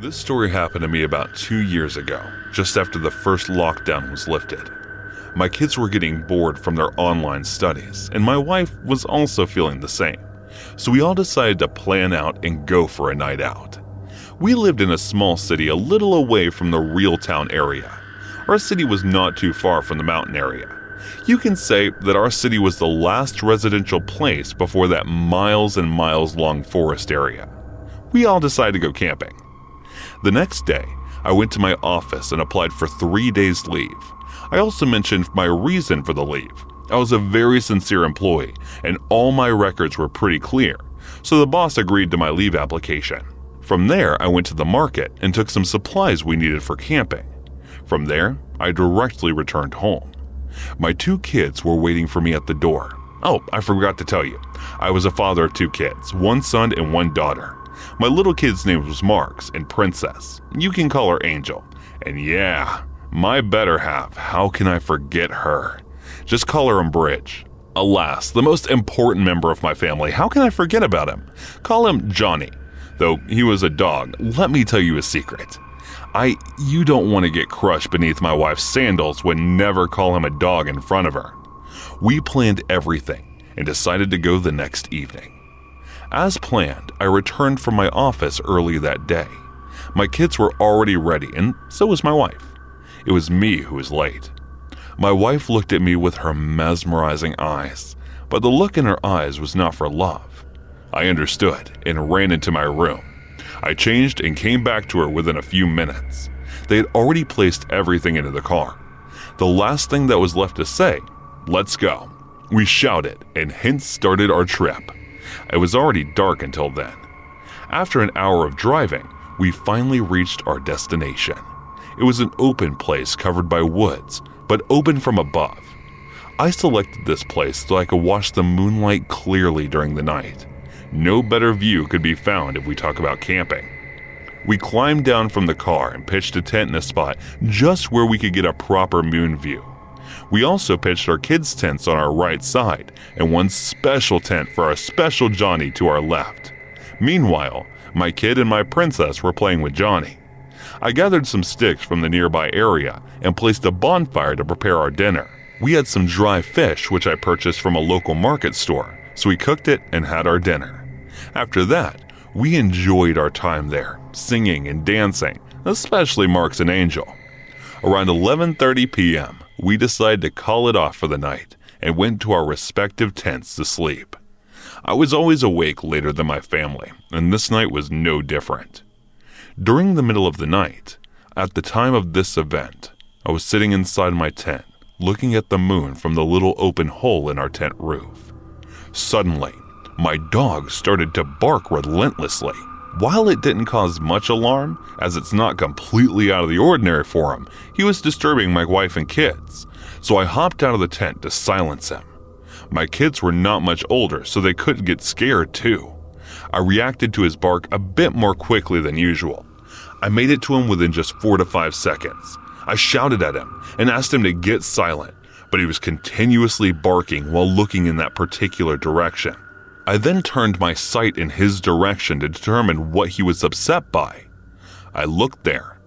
This story happened to me about 2 years ago, just after the first lockdown was lifted. My kids were getting bored from their online studies, and my wife was also feeling the same. So we all decided to plan out and go for a night out. We lived in a small city a little away from the real town area. Our city was not too far from the mountain area. You can say that our city was the last residential place before that miles and miles long forest area. We all decided to go camping. The next day, I went to my office and applied for 3 days leave. I also mentioned my reason for the leave. I was a very sincere employee, and all my records were pretty clear, so the boss agreed to my leave application. From there, I went to the market and took some supplies we needed for camping. From there, I directly returned home. My 2 kids were waiting for me at the door. Oh, I forgot to tell you, I was a father of 2 kids, 1 son and 1 daughter. My little kid's name was Marks and Princess. You can call her Angel. And yeah, my better half, how can I forget her? Just call her Bridge. Alas, the most important member of my family, how can I forget about him? Call him Johnny. Though he was a dog, let me tell you a secret. You don't want to get crushed beneath my wife's sandals when never call him a dog in front of her. We planned everything and decided to go the next evening. As planned, I returned from my office early that day. My kids were already ready, and so was my wife. It was me who was late. My wife looked at me with her mesmerizing eyes, but the look in her eyes was not for love. I understood and ran into my room. I changed and came back to her within a few minutes. They had already placed everything into the car. The last thing that was left to say, "Let's go." We shouted and hence started our trip. It was already dark until then. After an hour of driving, we finally reached our destination. It was an open place covered by woods, but open from above. I selected this place so I could watch the moonlight clearly during the night. No better view could be found if we talk about camping. We climbed down from the car and pitched a tent in a spot just where we could get a proper moon view. We also pitched our kids' tents on our right side and one special tent for our special Johnny to our left. Meanwhile, my kid and my princess were playing with Johnny. I gathered some sticks from the nearby area and placed a bonfire to prepare our dinner. We had some dry fish which I purchased from a local market store, so we cooked it and had our dinner. After that, we enjoyed our time there, singing and dancing, especially Marks and Angel. Around 11:30 p.m., we decided to call it off for the night and went to our respective tents to sleep. I was always awake later than my family, and this night was no different. During the middle of the night, at the time of this event, I was sitting inside my tent, looking at the moon from the little open hole in our tent roof. Suddenly, my dog started to bark relentlessly. While it didn't cause much alarm, as it's not completely out of the ordinary for him, he was disturbing my wife and kids, so I hopped out of the tent to silence him. My kids were not much older, so they couldn't get scared too. I reacted to his bark a bit more quickly than usual. I made it to him within just 4 to 5 seconds. I shouted at him and asked him to get silent, but he was continuously barking while looking in that particular direction. I then turned my sight in his direction to determine what he was upset by. I looked there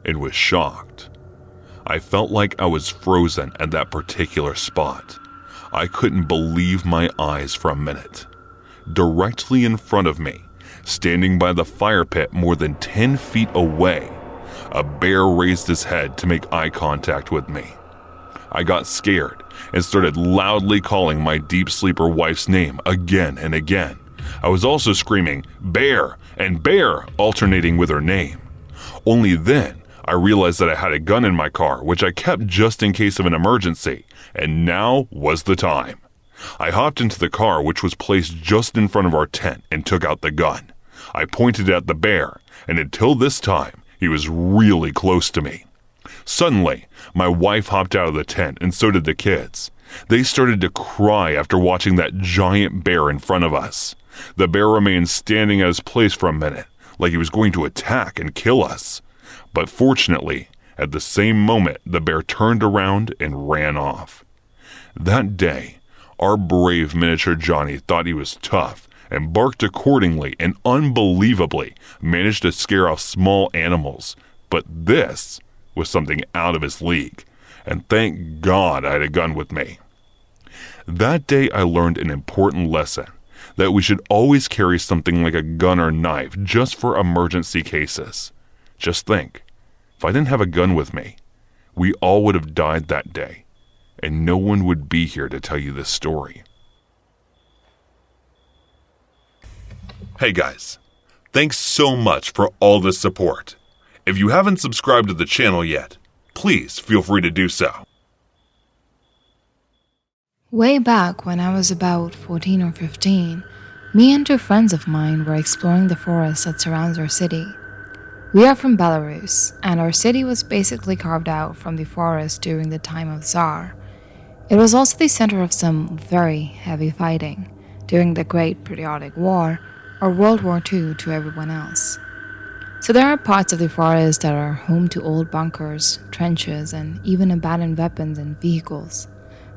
and was shocked. I felt like I was frozen at that particular spot. I couldn't believe my eyes for a minute. Directly in front of me, standing by the fire pit more than 10 feet away, a bear raised his head to make eye contact with me. I got scared and started loudly calling my deep sleeper wife's name again and again. I was also screaming, "Bear!" and "Bear!" alternating with her name. Only then I realized that I had a gun in my car, which I kept just in case of an emergency, and now was the time. I hopped into the car, which was placed just in front of our tent, and took out the gun. I pointed at the bear, and until this time, he was really close to me. Suddenly, my wife hopped out of the tent, and so did the kids. They started to cry after watching that giant bear in front of us. The bear remained standing at his place for a minute, like he was going to attack and kill us. But fortunately, at the same moment, the bear turned around and ran off. That day, our brave miniature Johnny thought he was tough and barked accordingly and unbelievably managed to scare off small animals. But this was something out of his league, and thank God I had a gun with me. That day I learned an important lesson, that we should always carry something like a gun or knife just for emergency cases. Just think, if I didn't have a gun with me, we all would have died that day, and no one would be here to tell you this story. Hey guys, thanks so much for all the support. If you haven't subscribed to the channel yet, please feel free to do so. Way back when I was about 14 or 15, me and two friends of mine were exploring the forest that surrounds our city. We are from Belarus, and our city was basically carved out from the forest during the time of Tsar. It was also the center of some very heavy fighting during the Great Patriotic War, or World War II to everyone else. So there are parts of the forest that are home to old bunkers, trenches, and even abandoned weapons and vehicles.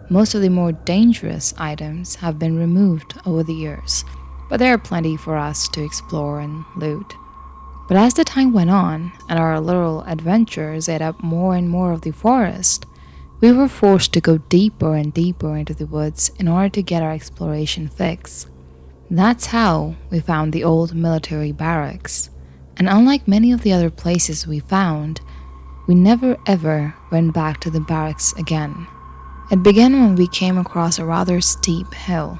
Most of the more dangerous items have been removed over the years, but there are plenty for us to explore and loot. But as the time went on and our little adventures ate up more and more of the forest, we were forced to go deeper and deeper into the woods in order to get our exploration fix. That's how we found the old military barracks. And unlike many of the other places we found, we never ever went back to the barracks again. It began when we came across a rather steep hill.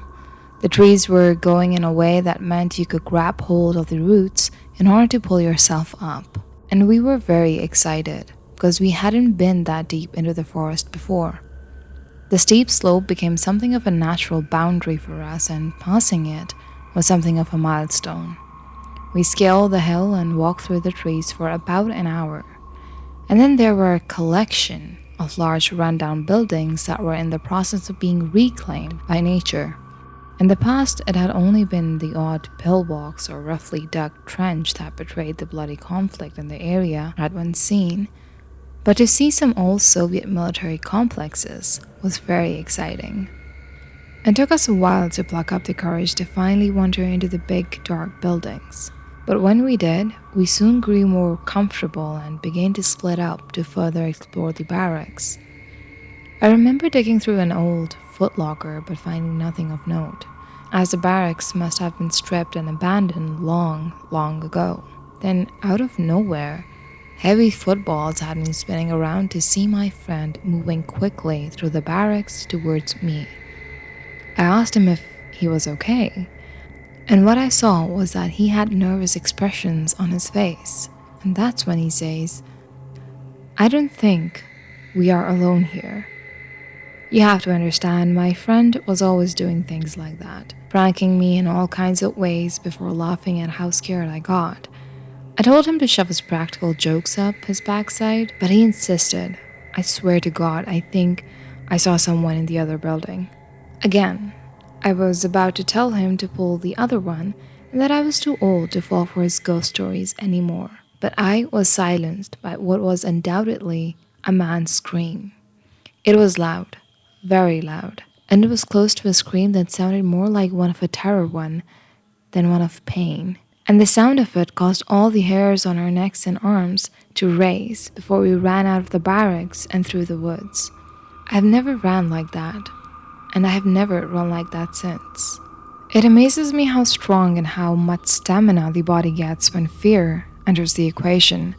The trees were going in a way that meant you could grab hold of the roots in order to pull yourself up. And we were very excited because we hadn't been that deep into the forest before. The steep slope became something of a natural boundary for us, and passing it was something of a milestone. We scaled the hill and walked through the trees for about an hour. And then there were a collection of large rundown buildings that were in the process of being reclaimed by nature. In the past, it had only been the odd pillbox or roughly dug trench that betrayed the bloody conflict in the area I'd once seen, but to see some old Soviet military complexes was very exciting. It took us a while to pluck up the courage to finally wander into the big, dark buildings. But when we did, we soon grew more comfortable and began to split up to further explore the barracks. I remember digging through an old footlocker but finding nothing of note, as the barracks must have been stripped and abandoned long, long ago. Then, out of nowhere, heavy footballs had been spinning around to see my friend moving quickly through the barracks towards me. I asked him if he was okay, and what I saw was that he had nervous expressions on his face. And that's when he says, "I don't think we are alone here." You have to understand, my friend was always doing things like that, pranking me in all kinds of ways before laughing at how scared I got. I told him to shove his practical jokes up his backside, but he insisted. I swear to God, I think I saw someone in the other building. Again, I was about to tell him to pull the other one and that I was too old to fall for his ghost stories anymore. But I was silenced by what was undoubtedly a man's scream. It was loud, very loud, and it was close to a scream that sounded more like one of a terror one than one of pain. And the sound of it caused all the hairs on our necks and arms to raise before we ran out of the barracks and through the woods. I've never ran like that, and I have never run like that since. It amazes me how strong and how much stamina the body gets when fear enters the equation.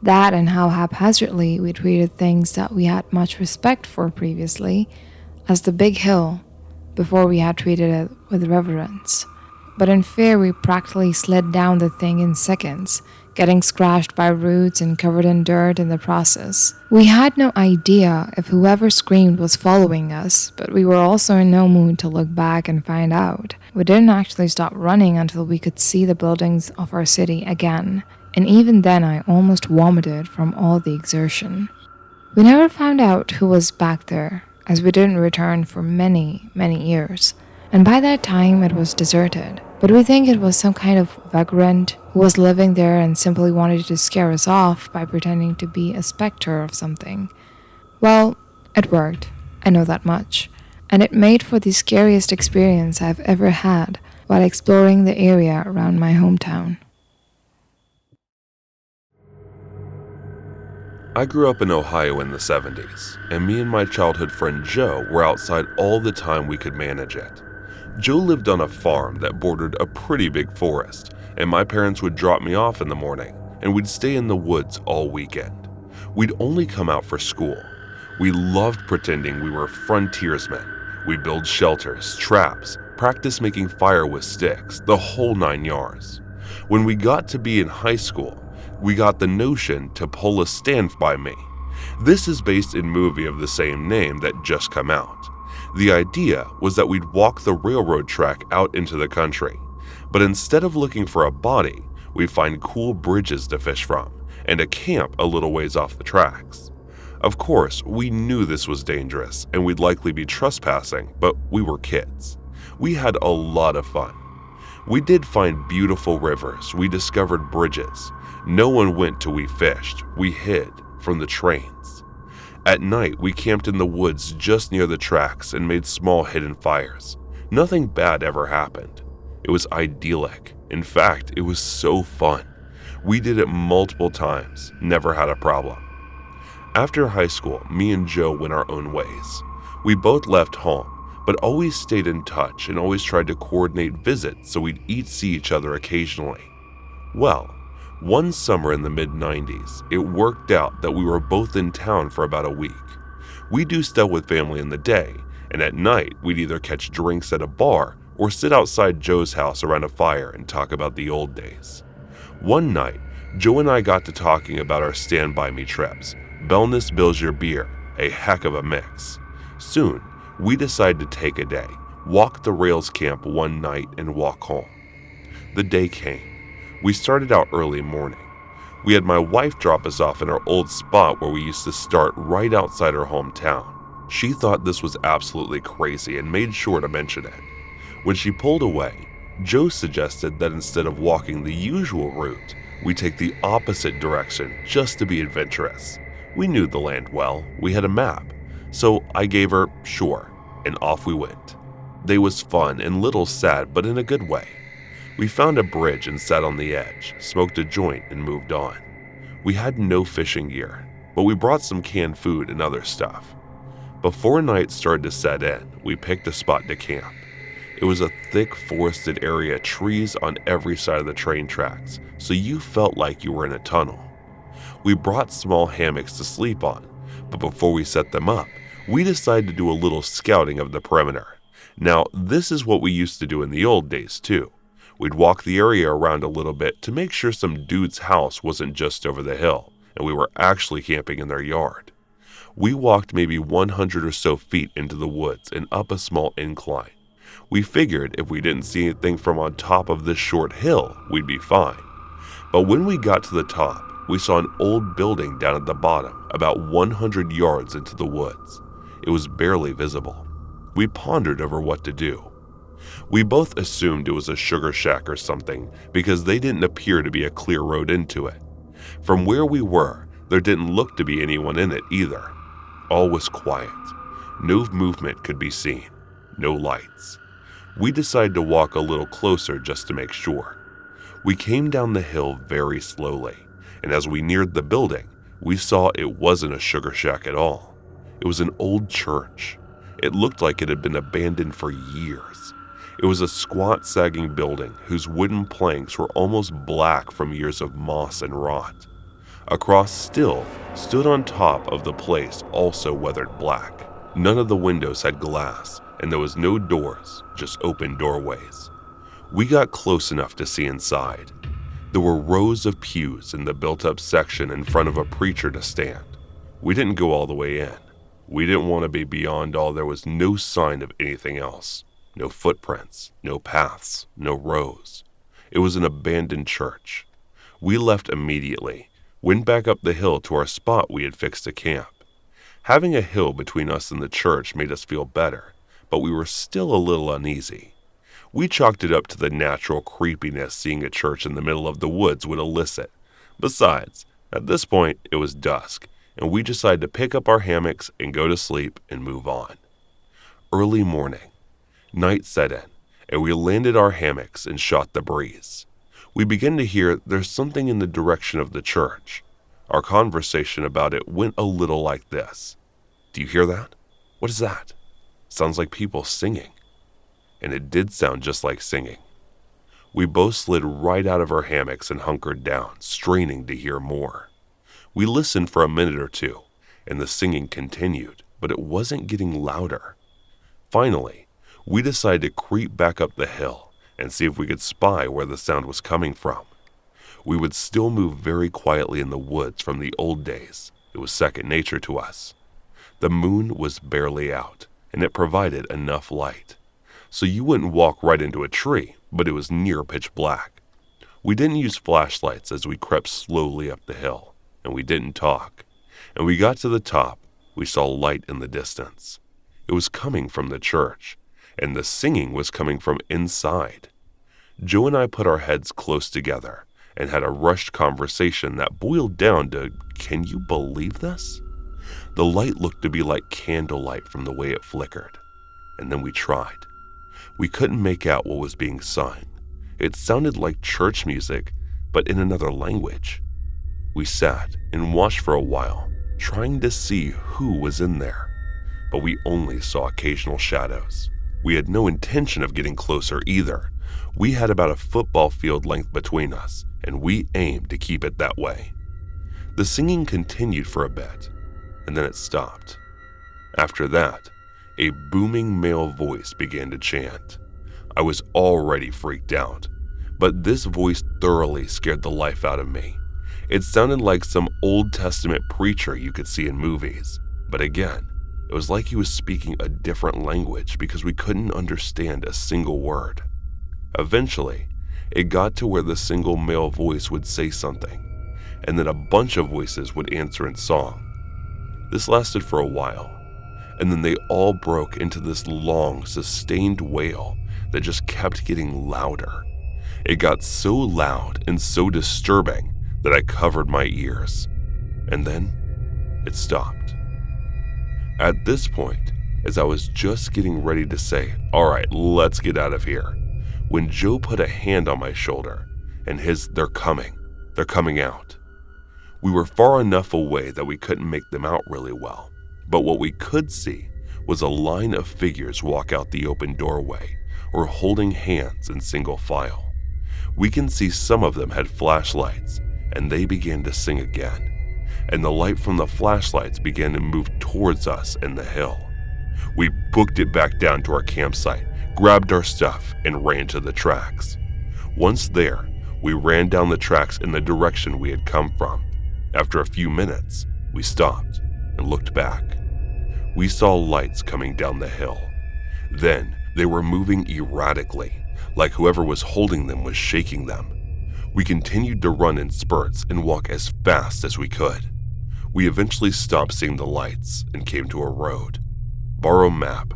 That and how haphazardly we treated things that we had much respect for previously, as the big hill, before we had treated it with reverence. But in fear we practically slid down the thing in seconds, getting scratched by roots and covered in dirt in the process. We had no idea if whoever screamed was following us, but we were also in no mood to look back and find out. We didn't actually stop running until we could see the buildings of our city again, and even then I almost vomited from all the exertion. We never found out who was back there, as we didn't return for many, many years. And by that time it was deserted. But we think it was some kind of vagrant who was living there and simply wanted to scare us off by pretending to be a specter of something. Well, it worked, I know that much. And it made for the scariest experience I've ever had while exploring the area around my hometown. I grew up in Ohio in the 70s, and me and my childhood friend Joe were outside all the time we could manage it. Joe lived on a farm that bordered a pretty big forest, and my parents would drop me off in the morning, and we'd stay in the woods all weekend. We'd only come out for school. We loved pretending we were frontiersmen. We'd build shelters, traps, practice making fire with sticks, the whole 9 yards. When we got to be in high school, we got the notion to pull a Stand By Me. This is based in a movie of the same name that just come out. The idea was that we'd walk the railroad track out into the country, but instead of looking for a body, we'd find cool bridges to fish from and a camp a little ways off the tracks. Of course, we knew this was dangerous and we'd likely be trespassing, but we were kids. We had a lot of fun. We did find beautiful rivers, we discovered bridges. No one went till we fished. We hid from the trains. At night, we camped in the woods just near the tracks and made small hidden fires. Nothing bad ever happened. It was idyllic. In fact, it was so fun. We did it multiple times, never had a problem. After high school, me and Joe went our own ways. We both left home, but always stayed in touch and always tried to coordinate visits so we'd see each other occasionally. Well, one summer in the mid-90s, it worked out that we were both in town for about a week. We do stuff with family in the day, and at night we'd either catch drinks at a bar or sit outside Joe's house around a fire and talk about the old days. One night, Joe and I got to talking about our Stand By Me trips. Bellness Bills Your Beer, a heck of a mix. Soon, we decided to take a day, walk the rails camp one night and walk home. The day came. We started out early morning. We had my wife drop us off in our old spot where we used to start right outside her hometown. She thought this was absolutely crazy and made sure to mention it. When she pulled away, Joe suggested that instead of walking the usual route, we take the opposite direction just to be adventurous. We knew the land well, we had a map, so I gave her sure, and off we went. They was fun and little sad, but in a good way. We found a bridge and sat on the edge, smoked a joint and moved on. We had no fishing gear, but we brought some canned food and other stuff. Before night started to set in, we picked a spot to camp. It was a thick forested area, trees on every side of the train tracks, so you felt like you were in a tunnel. We brought small hammocks to sleep on, but before we set them up, we decided to do a little scouting of the perimeter. Now, this is what we used to do in the old days too. We'd walk the area around a little bit to make sure some dude's house wasn't just over the hill, and we were actually camping in their yard. We walked maybe 100 or so feet into the woods and up a small incline. We figured if we didn't see anything from on top of this short hill, we'd be fine. But when we got to the top, we saw an old building down at the bottom, about 100 yards into the woods. It was barely visible. We pondered over what to do. We both assumed it was a sugar shack or something because they didn't appear to be a clear road into it. From where we were, there didn't look to be anyone in it either. All was quiet. No movement could be seen. No lights. We decided to walk a little closer just to make sure. We came down the hill very slowly, and as we neared the building, we saw it wasn't a sugar shack at all. It was an old church. It looked like it had been abandoned for years. It was a squat, sagging building whose wooden planks were almost black from years of moss and rot. A cross still stood on top of the place, also weathered black. None of the windows had glass, and there was no doors, just open doorways. We got close enough to see inside. There were rows of pews in the built-up section in front of a preacher to stand. We didn't go all the way in. We didn't want to be beyond all. There was no sign of anything else. No footprints, no paths, no rows. It was an abandoned church. We left immediately, went back up the hill to our spot we had fixed to camp. Having a hill between us and the church made us feel better, but we were still a little uneasy. We chalked it up to the natural creepiness seeing a church in the middle of the woods would elicit. Besides, at this point, it was dusk, and we decided to pick up our hammocks and go to sleep and move on. Early morning. Night set in, and we landed our hammocks and shot the breeze. We began to hear there's something in the direction of the church. Our conversation about it went a little like this. Do you hear that? What is that? Sounds like people singing. And it did sound just like singing. We both slid right out of our hammocks and hunkered down, straining to hear more. We listened for a minute or two, and the singing continued, but it wasn't getting louder. Finally, we decided to creep back up the hill and see if we could spy where the sound was coming from. We would still move very quietly in the woods from the old days. It was second nature to us. The moon was barely out, and it provided enough light. So you wouldn't walk right into a tree, but it was near pitch black. We didn't use flashlights as we crept slowly up the hill, and we didn't talk. And we got to the top, we saw light in the distance. It was coming from the church, and the singing was coming from inside. Joe and I put our heads close together and had a rushed conversation that boiled down to, can you believe this? The light looked to be like candlelight from the way it flickered. And then we tried. We couldn't make out what was being sung. It sounded like church music, but in another language. We sat and watched for a while, trying to see who was in there, but we only saw occasional shadows. We had no intention of getting closer either. We had about a football field length between us, and we aimed to keep it that way. The singing continued for a bit, and then it stopped. After that, a booming male voice began to chant. I was already freaked out, but this voice thoroughly scared the life out of me. It sounded like some Old Testament preacher you could see in movies, but again, it was like he was speaking a different language because we couldn't understand a single word. Eventually, it got to where the single male voice would say something, and then a bunch of voices would answer in song. This lasted for a while, and then they all broke into this long, sustained wail that just kept getting louder. It got so loud and so disturbing that I covered my ears, and then it stopped. At this point, as I was just getting ready to say, all right, let's get out of here, when Joe put a hand on my shoulder and they're coming out. We were far enough away that we couldn't make them out really well, but what we could see was a line of figures walk out the open doorway or holding hands in single file. We can see some of them had flashlights, and they began to sing again, and the light from the flashlights began to move towards us in the hill. We booked it back down to our campsite, grabbed our stuff, and ran to the tracks. Once there, we ran down the tracks in the direction we had come from. After a few minutes, we stopped and looked back. We saw lights coming down the hill. Then they were moving erratically, like whoever was holding them was shaking them. We continued to run in spurts and walk as fast as we could. We eventually stopped seeing the lights and came to a road. Borrow map.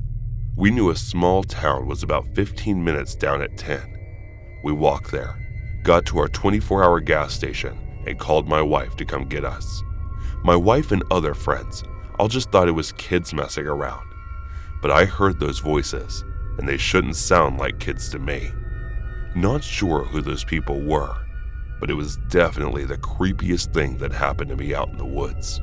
We knew a small town was about 15 minutes down at 10. We walked there, got to our 24-hour gas station, and called my wife to come get us. My wife and other friends all just thought it was kids messing around. But I heard those voices, and they shouldn't sound like kids to me. Not sure who those people were, but it was definitely the creepiest thing that happened to me out in the woods.